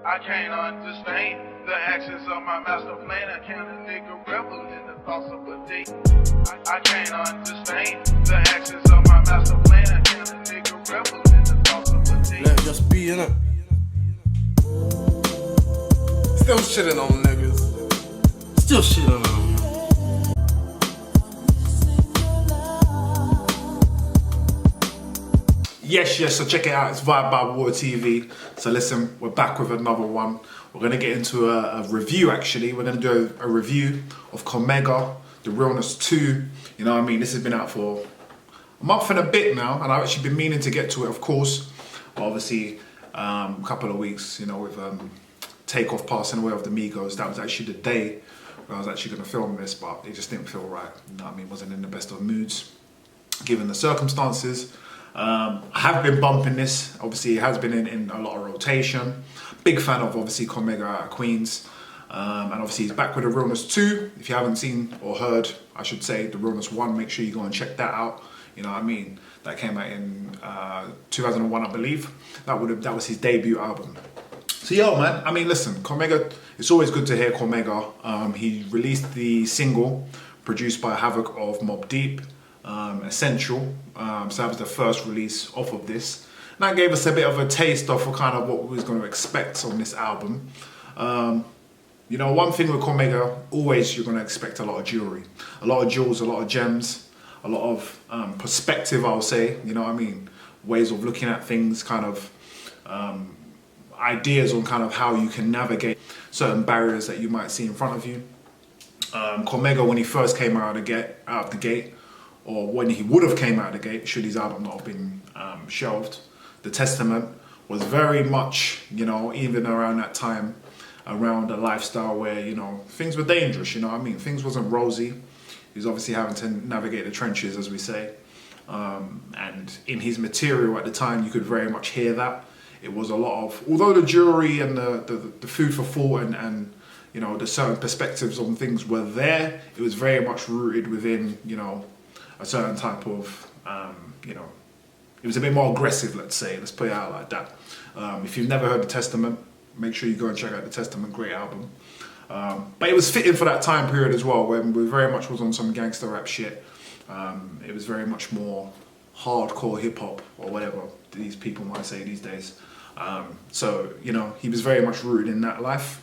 I can't understand the actions of my master plan. Can a nigga revel in the thoughts of a day? I can't understand the actions of my master plan. Can a nigga revel in the thoughts of a day? Let it just be, innit? Still shitting on niggas. Still shitting on them. Yes, so check it out, it's Vibe by Water TV. So listen, we're back with another one. We're gonna get into a review actually. We're gonna do a review of Cormega, the Realness 2. You know what I mean? This has been out for a month and a bit now, and I've actually been meaning to get to it, of course. But obviously, a couple of weeks, you know, with Takeoff passing away of the Migos, that was actually the day where I was actually gonna film this, but it just didn't feel right. You know what I mean? Wasn't in the best of moods, given the circumstances. I have been bumping this, obviously it has been in a lot of rotation. Big fan of obviously Cormega out of Queens. And obviously he's back with the Realness 2. If you haven't seen or heard, I should say, the Realness 1, make sure you go and check that out. You know what I mean? That came out in 2001, I believe. That was his debut album. So yo man, I mean listen, Cormega, it's always good to hear Cormega. He released the single produced by Havoc of Mobb Deep, Essential. So that was the first release off of this. And that gave us a bit of a taste of kind of what we was going to expect on this album. You know, one thing with Cormega, always you're going to expect a lot of jewelry. A lot of jewels, a lot of gems, a lot of perspective, I'll say. You know what I mean? Ways of looking at things, kind of ideas on kind of how you can navigate certain barriers that you might see in front of you. Cormega, when he first came out of the gate, or when he would have came out of the gate, should his album not have been shelved, The Testament was very much, you know, even around that time, around a lifestyle where, you know, things were dangerous, you know what I mean? Things wasn't rosy. He was obviously having to navigate the trenches, as we say. And in his material at the time, you could very much hear that. It was a lot of, although the jewelry and the food for thought and you know, the certain perspectives on things were there, it was very much rooted within, you know, a certain type of, you know, it was a bit more aggressive, let's say, let's put it out like that. If you've never heard The Testament, make sure you go and check out The Testament, great album. But it was fitting for that time period as well, when we very much was on some gangster rap shit. It was very much more hardcore hip hop, or whatever these people might say these days. So, you know, he was very much rooted in that life.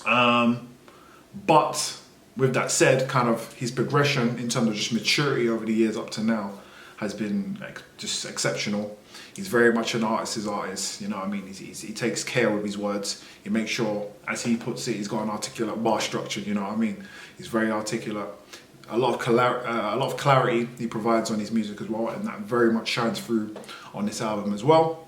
But with that said, kind of his progression in terms of just maturity over the years up to now has been like just exceptional. He's very much an artist's artist, you know what I mean? He takes care with his words. He makes sure, as he puts it, he's got an articulate bar structure, you know what I mean? He's very articulate. A lot of clarity he provides on his music as well, and that very much shines through on this album as well.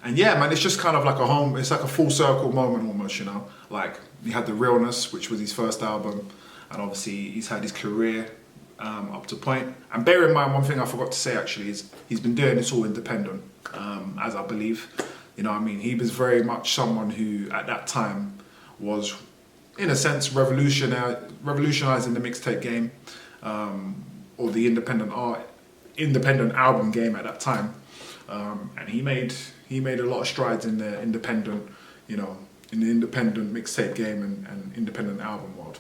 And yeah, man, it's just kind of like it's like a full circle moment almost, you know? Like, he had the Realness, which was his first album, and obviously he's had his career up to point. And bear in mind, one thing I forgot to say actually is he's been doing this all independent, as I believe. You know what I mean? He was very much someone who, at that time, was, in a sense, revolutionizing the mixtape game, or the independent album game at that time. And he made a lot of strides in the independent, you know, in the independent mixtape game and independent album world.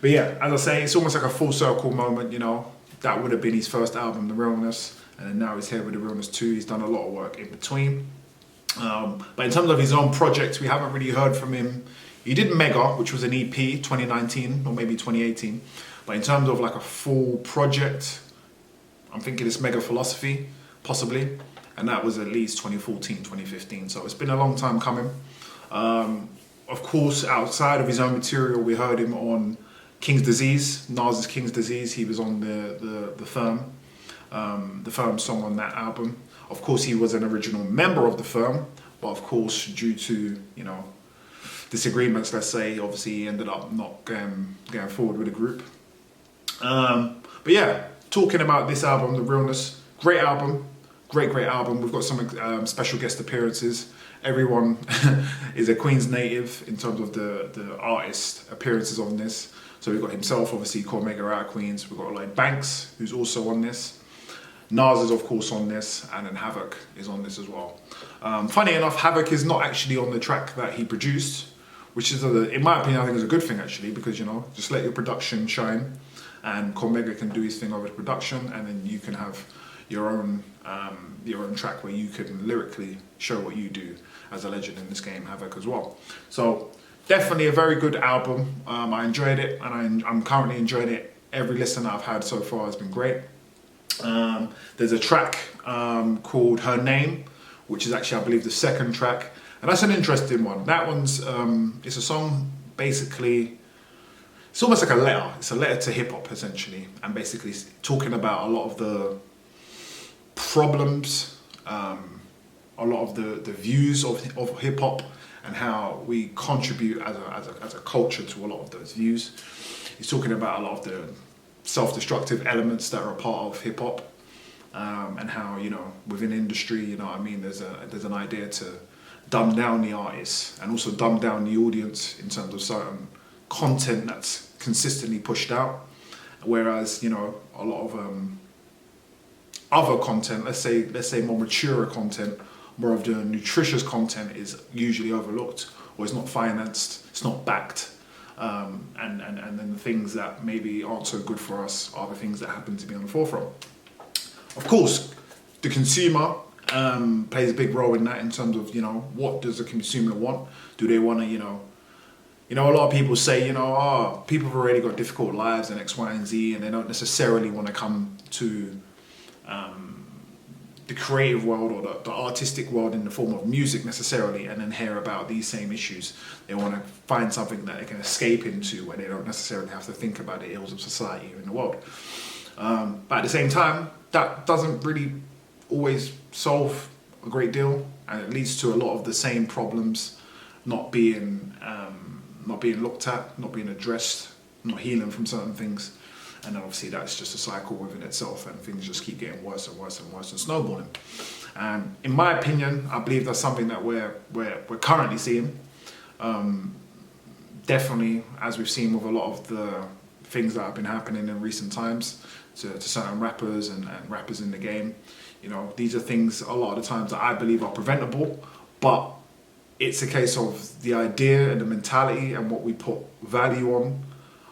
But yeah, as I say, it's almost like a full circle moment, you know. That would have been his first album, The Realness, and then now he's here with The Realness 2. He's done a lot of work in between. But in terms of his own projects, we haven't really heard from him. He did Mega, which was an EP, 2019 or maybe 2018. But in terms of like a full project, I'm thinking it's Mega Philosophy, possibly. And that was at least 2014, 2015. So it's been a long time coming. Of course, outside of his own material, we heard him on King's Disease, Nas's King's Disease. He was on the Firm song on that album. Of course, he was an original member of the Firm, but of course, due to, you know, disagreements, let's say, obviously he ended up not going forward with the group. But yeah, talking about this album, The Realness, great album. Great album. We've got some special guest appearances. Everyone is a Queens native in terms of the artist appearances on this. So we've got himself, obviously, Cormega out of Queens. We've got Lloyd Banks, who's also on this. Nas is of course on this, and then Havoc is on this as well. Funny enough, Havoc is not actually on the track that he produced, which is, in my opinion, I think is a good thing actually, because just let your production shine, and Cormega can do his thing over the production, and then you can have your own track where you can lyrically show what you do as a legend in this game, Havoc as well. So definitely a very good album. I enjoyed it, and I'm currently enjoying it. Every listen that I've had so far has been great. There's a track called Her Name, which is actually, I believe, the second track, and that's an interesting one. That one's it's a song, basically it's almost like a letter. It's a letter to hip hop essentially, and basically talking about a lot of the problems, a lot of the views of hip hop, and how we contribute as a culture to a lot of those views. He's talking about a lot of the self-destructive elements that are a part of hip hop, and how within industry, there's an idea to dumb down the artists and also dumb down the audience in terms of certain content that's consistently pushed out, whereas a lot of other content, let's say more mature content, more of the nutritious content, is usually overlooked, or is not financed, it's not backed. And then the things that maybe aren't so good for us are the things that happen to be on the forefront. Of course, the consumer plays a big role in that, in terms of what does the consumer want? Do they want to a lot of people say people have already got difficult lives and X, Y, and Z, and they don't necessarily want to come to the creative world or the artistic world in the form of music necessarily, and then hear about these same issues. They want to find something that they can escape into, where they don't necessarily have to think about the ills of society in the world. But at the same time, that doesn't really always solve a great deal, and it leads to a lot of the same problems not being looked at, not being addressed, not healing from certain things. And then obviously that's just a cycle within itself, and things just keep getting worse and worse and worse and snowballing. And in my opinion, I believe that's something that we're currently seeing. Definitely, as we've seen with a lot of the things that have been happening in recent times to certain rappers and rappers in the game. These are things a lot of the times that I believe are preventable, but it's a case of the idea and the mentality and what we put value on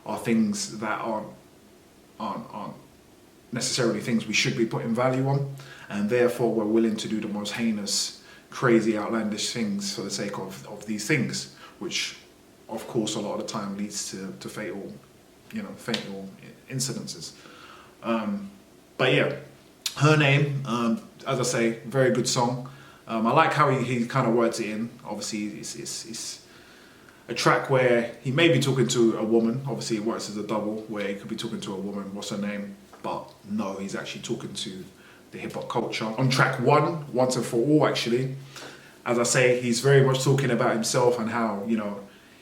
are things that aren't necessarily things we should be putting value on, and therefore we're willing to do the most heinous, crazy, outlandish things for the sake of these things, which of course a lot of the time leads to fatal incidences. But yeah, Her Name, as I say, very good song. I like how he kind of words it in. Obviously it's a track where he may be talking to a woman. Obviously it works as a double, where he could be talking to a woman, what's her name? But no, he's actually talking to the hip hop culture. On track one, Once and For All, actually, as I say, he's very much talking about himself and how,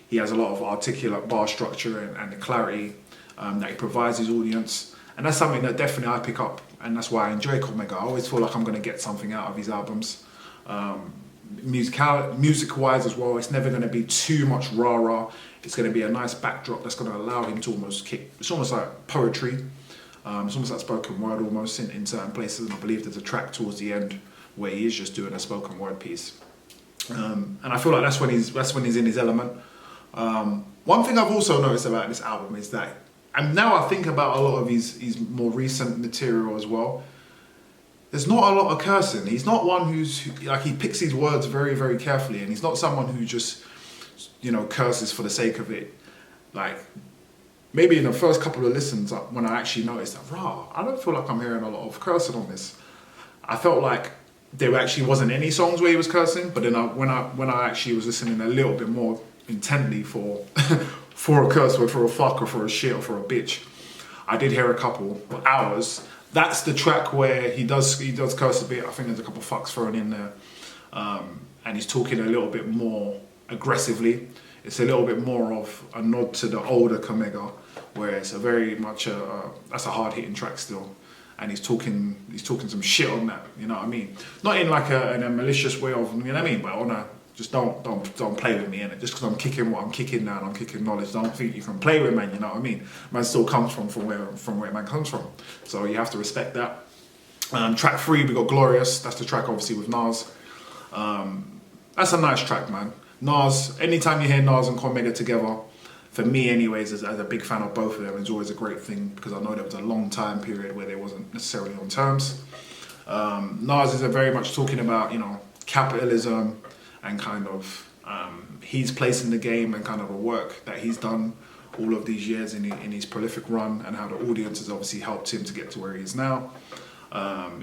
he has a lot of articulate bar structure and the clarity that he provides his audience. And that's something that definitely I pick up, and that's why I enjoy Cormega. I always feel like I'm going to get something out of his albums. Music-wise as well, it's never going to be too much rah-rah. It's going to be a nice backdrop that's going to allow him to almost kick. It's almost like poetry. It's almost like spoken word almost in certain places. And I believe there's a track towards the end where he is just doing a spoken word piece. And I feel like that's when he's in his element. One thing I've also noticed about this album is that, and now I think about a lot of his more recent material as well, there's not a lot of cursing. He's not one who's like, he picks his words very, very carefully, and he's not someone who just curses for the sake of it. Like, maybe in the first couple of listens, when I actually noticed that, I don't feel like I'm hearing a lot of cursing on this. I felt like there actually wasn't any songs where he was cursing, but then when I actually was listening a little bit more intently for for a curse word, for a fuck or for a shit or for a bitch, I did hear a couple, but Hours. That's the track where he does curse a bit. I think there's a couple of fucks thrown in there, and he's talking a little bit more aggressively. It's a little bit more of a nod to the older Cormega, where it's a very much that's a hard hitting track still, and he's talking some shit on that. You know what I mean? Not in like in a malicious way of, you know what I mean, but on a, just don't play with me, innit? Just because I'm kicking what I'm kicking now and I'm kicking knowledge, don't think you can play with man, you know what I mean? Man still comes from where man comes from. So you have to respect that. Track 3, we got Glorious. That's the track obviously with Nas. That's a nice track, man. Nas, anytime you hear Nas and Cormega together, for me anyways, as a big fan of both of them, it's always a great thing because I know there was a long time period where they wasn't necessarily on terms. Nas is very much talking about, you know, capitalism and kind of his place in the game and kind of the work that he's done all of these years in his prolific run and how the audience has obviously helped him to get to where he is now.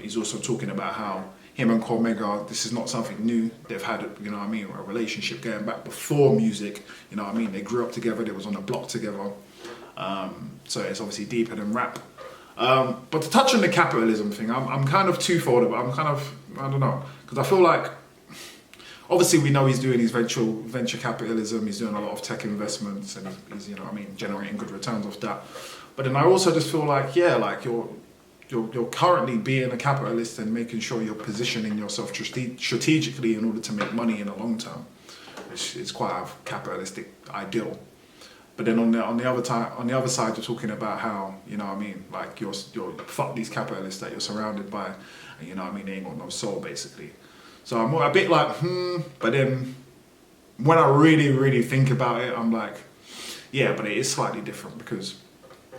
He's also talking about how him and Cormega, this is not something new. They've had, you know what I mean, a relationship going back before music. You know what I mean? They grew up together. They was on the block together. So it's obviously deeper than rap. But to touch on the capitalism thing, I'm kind of twofold about. I'm kind of, I don't know, because I feel like obviously we know he's doing his venture capitalism. He's doing a lot of tech investments, and he's, you know what I mean, generating good returns off that. But then I also just feel like, yeah, like you're currently being a capitalist and making sure you're positioning yourself strategically in order to make money in the long term, which is quite a capitalistic ideal. But then on the other side, you're talking about how, you know what I mean, like you're fuck these capitalists that you're surrounded by, and you know what I mean, they ain't got no soul basically. So I'm a bit like, but then when I really, really think about it, I'm like, yeah, but it is slightly different because,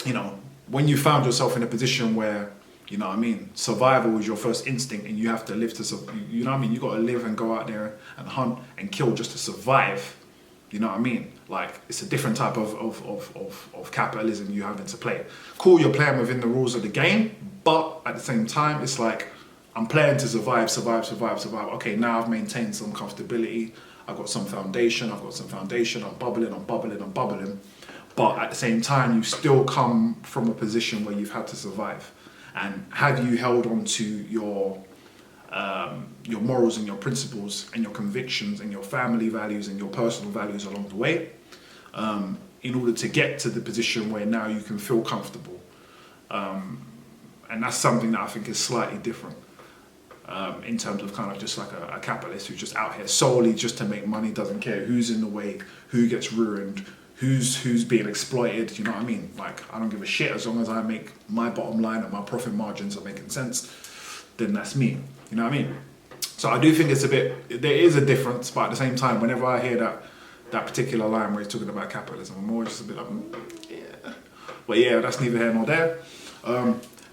you know, when you found yourself in a position where, you know what I mean, survival is your first instinct and you have to live to survive, you know what I mean, you got to live and go out there and hunt and kill just to survive, you know what I mean? Like, it's a different type of capitalism you have into play. Cool, you're playing within the rules of the game, but at the same time, it's like, I'm playing to survive. Okay, now I've maintained some comfortability. I've got some foundation. I'm bubbling. But at the same time, you still come from a position where you've had to survive. And have you held on to your morals and your principles and your convictions and your family values and your personal values along the way, in order to get to the position where now you can feel comfortable. And that's something that I think is slightly different. In terms of kind of just like a capitalist who's just out here solely just to make money, doesn't care who's in the way, who gets ruined, who's being exploited, you know what I mean? Like, I don't give a shit as long as I make my bottom line and my profit margins are making sense, then that's me, you know what I mean? So I do think there is a difference, but at the same time, whenever I hear that particular line where he's talking about capitalism, I'm always just a bit like, yeah. But yeah, that's neither here nor there.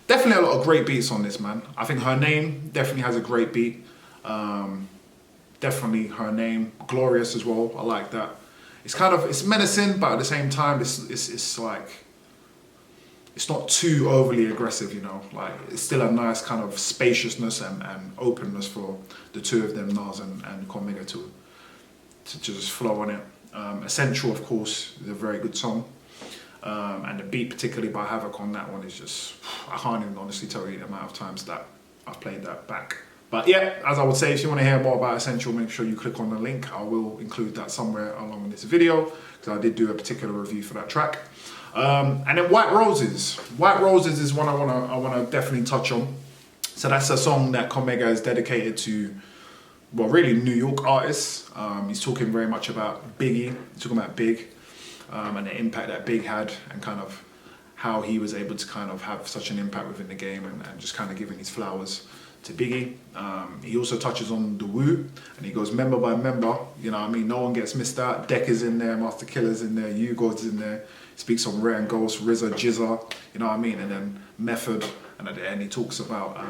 Definitely a lot of great beats on this, man. I think Her Name definitely has a great beat. Definitely Her Name. Glorious as well. I like that. It's menacing, but at the same time, it's like, it's not too overly aggressive, you know. Like, it's still a nice kind of spaciousness and openness for the two of them, Nas and Cormega, to just flow on it. Essential, of course, is a very good song. And the beat, particularly by Havoc on that one, is just, I can't even honestly tell you the amount of times that I've played that back. But yeah, as I would say, if you want to hear more about Essential, make sure you click on the link. I will include that somewhere along in this video, because I did do a particular review for that track. And then White Roses. White Roses is one I wanna definitely touch on. So that's a song that Cormega is dedicated to, well, really New York artists. He's talking very much about Biggie. He's talking about Big. And the impact that Big had and kind of how he was able to kind of have such an impact within the game and just kind of giving his flowers to Biggie. He also touches on the Wu and he goes member by member, you know what I mean? No one gets missed out. Deck is in there, Master Killer's in there, U-God's in there. He speaks on Rare and Ghost, RZA, Jizza, you know what I mean? And then Method, and at the end he talks about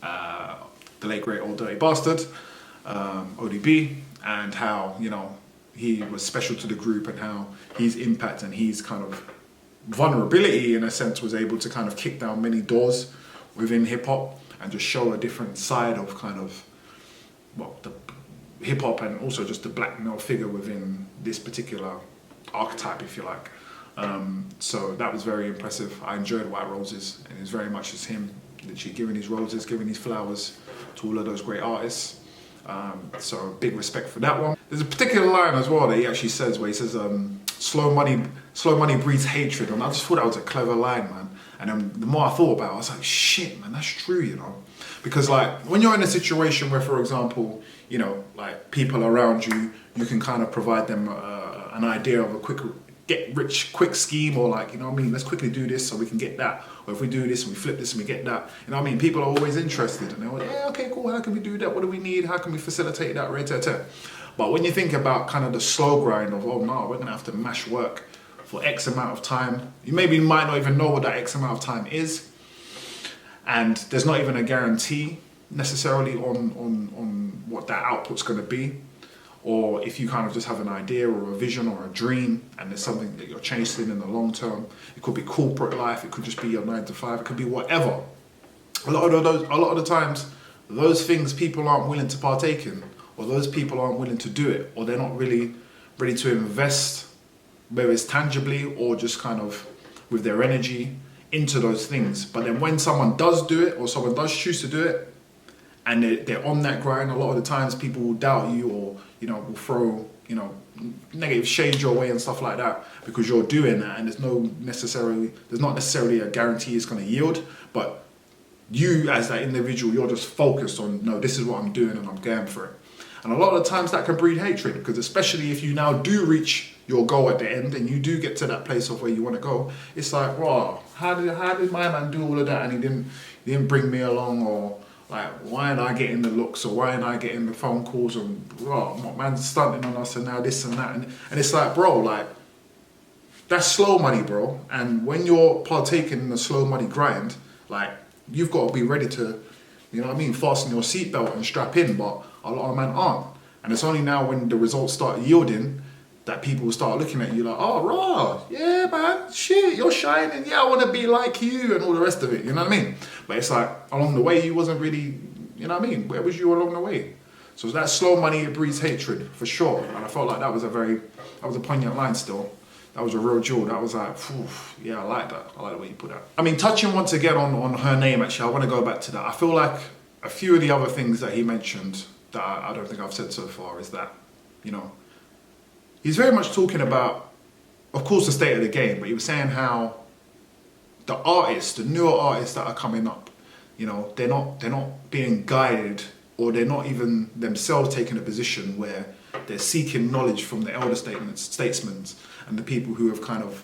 the late great Old Dirty Bastard, ODB, and how, you know, he was special to the group and how his impact and his kind of vulnerability, in a sense, was able to kind of kick down many doors within hip-hop and just show a different side of kind of, well, the hip-hop and also just the black male figure within this particular archetype, if you like. So that was very impressive. I enjoyed White Roses, and it's very much as him, literally giving his roses, giving his flowers to all of those great artists. So big respect for that one. There's a particular line as well that he actually says where he says, slow money breeds hatred. And I just thought that was a clever line, man. And then the more I thought about it, I was like, shit, man, that's true, you know? Because like, when you're in a situation where, for example, you know, like people around you, you can kind of provide them an idea of a quick get rich quick scheme, or like, you know what I mean, let's quickly do this so we can get that. Or if we do this and we flip this and we get that, you know what I mean? People are always interested, and they're like, yeah, okay, cool, how can we do that? What do we need? How can we facilitate that? But when you think about kind of the slow grind of, oh no, we're gonna have to mash work for X amount of time. You maybe might not even know what that X amount of time is. And there's not even a guarantee necessarily on what that output's gonna be. Or if you kind of just have an idea or a vision or a dream, and there's something that you're chasing in the long term. It could be corporate life, it could just be your 9 to 5, it could be whatever. A lot of the times, those things people aren't willing to partake in, or those people aren't willing to do it, or they're not really ready to invest, whether it's tangibly or just kind of with their energy into those things. But then when someone does do it, or someone does choose to do it, and they're on that grind, a lot of the times people will doubt you, or, you know, will throw, you know, negative shade your way and stuff like that, because you're doing that, and there's not necessarily a guarantee it's going to yield. But you as that individual, you're just focused on, no, this is what I'm doing and I'm going for it. And a lot of the times that can breed hatred, because especially if you now do reach your goal at the end and you do get to that place of where you want to go, it's like, wow, how did my man do all of that and he didn't bring me along? Or like, why ain't I getting the looks, or why ain't I getting the phone calls, and my man's stunting on us and now this and that. And it's like, bro, like, that's slow money, bro. And when you're partaking in the slow money grind, like, you've got to be ready to, you know what I mean, fasten your seatbelt and strap in. But a lot of men aren't. And it's only now when the results start yielding that people start looking at you like, oh, raw, yeah, man, shit, you're shining, yeah, I want to be like you, and all the rest of it, you know what I mean? But it's like, along the way, you wasn't really, you know what I mean? Where was you along the way? So that slow money, it breeds hatred, for sure. And I felt like that was a poignant line still. That was a real jewel. That was like, phew, yeah, I like that. I like the way you put that. I mean, touching once again on her name, actually, I want to go back to that. I feel like a few of the other things that he mentioned that I don't think I've said so far is that, you know, he's very much talking about, of course, the state of the game, but he was saying how the artists, the newer artists that are coming up, you know, they're not being guided, or they're not even themselves taking a position where they're seeking knowledge from the elder statesmen and the people who have kind of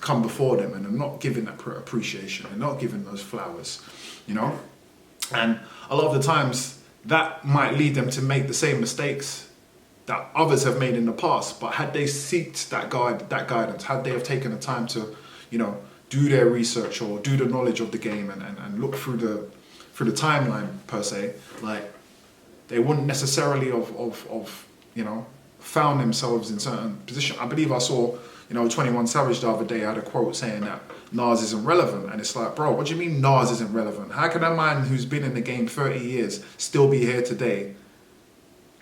come before them, and are not giving that appreciation, and not giving those flowers, you know? And a lot of the times that might lead them to make the same mistakes that others have made in the past. But had they sought that guidance, had they have taken the time to, you know, do their research or do the knowledge of the game and look through the timeline per se, like, they wouldn't necessarily of you know, found themselves in certain positions. I believe I saw, you know, 21 Savage the other day had a quote saying that Nas isn't relevant, and it's like, bro, what do you mean Nas isn't relevant? How can a man who's been in the game 30 years still be here today,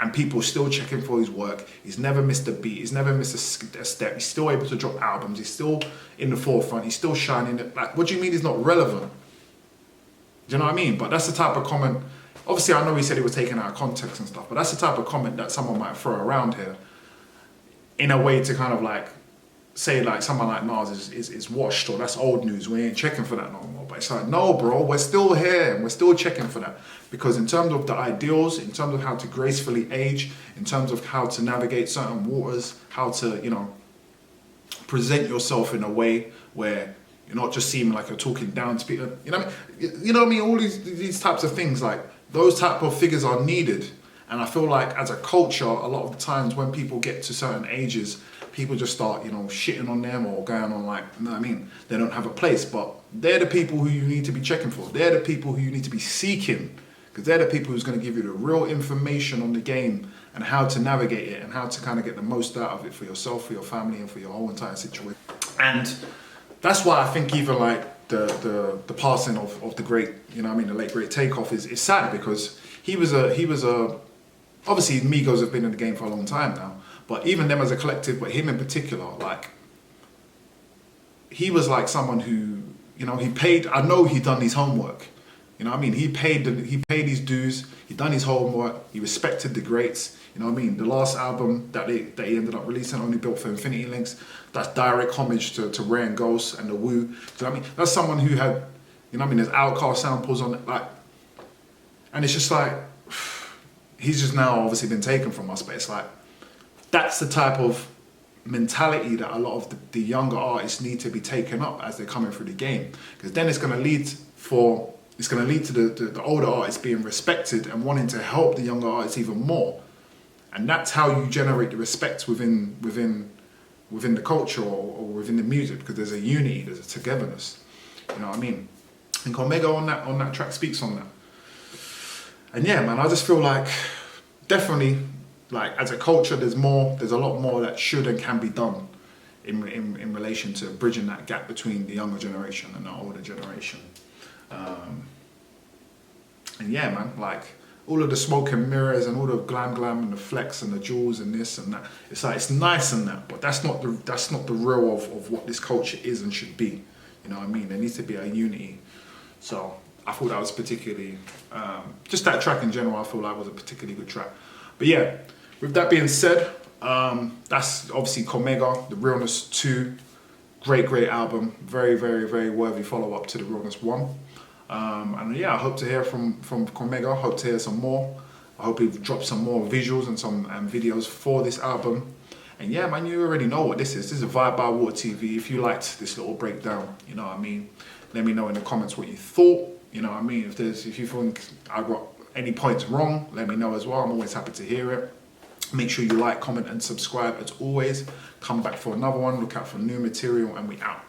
and people still checking for his work? He's never missed a beat, he's never missed a step, he's still able to drop albums, he's still in the forefront, he's still shining. Like, what do you mean he's not relevant? Do you know what I mean? But that's the type of comment, obviously I know he said it was taken out of context and stuff, but that's the type of comment that someone might throw around here in a way to kind of like say like someone like Nas is washed, or that's old news, we ain't checking for that no more. But it's like, no, bro, we're still here and we're still checking for that. Because in terms of the ideals, in terms of how to gracefully age, in terms of how to navigate certain waters, how to, you know, present yourself in a way where you're not just seeming like you're talking down to people, you know what I mean? You know what I mean? All these types of things, like, those type of figures are needed. And I feel like as a culture, a lot of the times when people get to certain ages, people just start, you know, shitting on them or going on like, you know what I mean? They don't have a place, but they're the people who you need to be checking for. They're the people who you need to be seeking, because they're the people who's going to give you the real information on the game and how to navigate it and how to kind of get the most out of it for yourself, for your family, and for your whole entire situation. And that's why I think even like the passing of the great, you know what I mean, the late great Takeoff is sad, because he was a obviously Migos have been in the game for a long time now, but even them as a collective, but him in particular, like, he was like someone who, you know, I know he done his homework. You know what I mean? He paid his dues, he done his homework, he respected the greats. You know what I mean? The last album that he ended up releasing, Only Built for Infinity Links, that's direct homage to Ray and Ghost and the Wu. Do you know what I mean? That's someone who had, you know what I mean, there's Outkast samples on it, like, and it's just like, he's just now obviously been taken from us, but it's like, that's the type of mentality that a lot of the younger artists need to be taken up as they're coming through the game, because then it's going to lead to the older artists being respected and wanting to help the younger artists even more, and that's how you generate the respect within the culture or within the music, because there's a unity, there's a togetherness. You know what I mean? And Cormega on that track speaks on that. And yeah, man, I just feel like definitely, like, as a culture, there's a lot more that should and can be done in relation to bridging that gap between the younger generation and the older generation. And yeah, man, like, all of the smoke and mirrors and all the glam and the flex and the jewels and this and that, it's like, it's nice and that, but that's not the real of what this culture is and should be. You know what I mean? There needs to be a unity. So I thought that was particularly, just that track in general, I feel like was a particularly good track. But yeah, with that being said, that's obviously Cormega, the Realness 2. Great album. Very worthy follow-up to the Realness 1. And yeah, I hope to hear from Cormega. I hope to hear some more. I hope he drops some more visuals and some videos for this album. And yeah, man, you already know what this is. This is Vibe by Water TV. If you liked this little breakdown, you know what I mean, let me know in the comments what you thought. You know what I mean? If you think I got any points wrong, let me know as well. I'm always happy to hear it. Make sure you like, comment, and subscribe as always. Come back for another one. Look out for new material, and we out.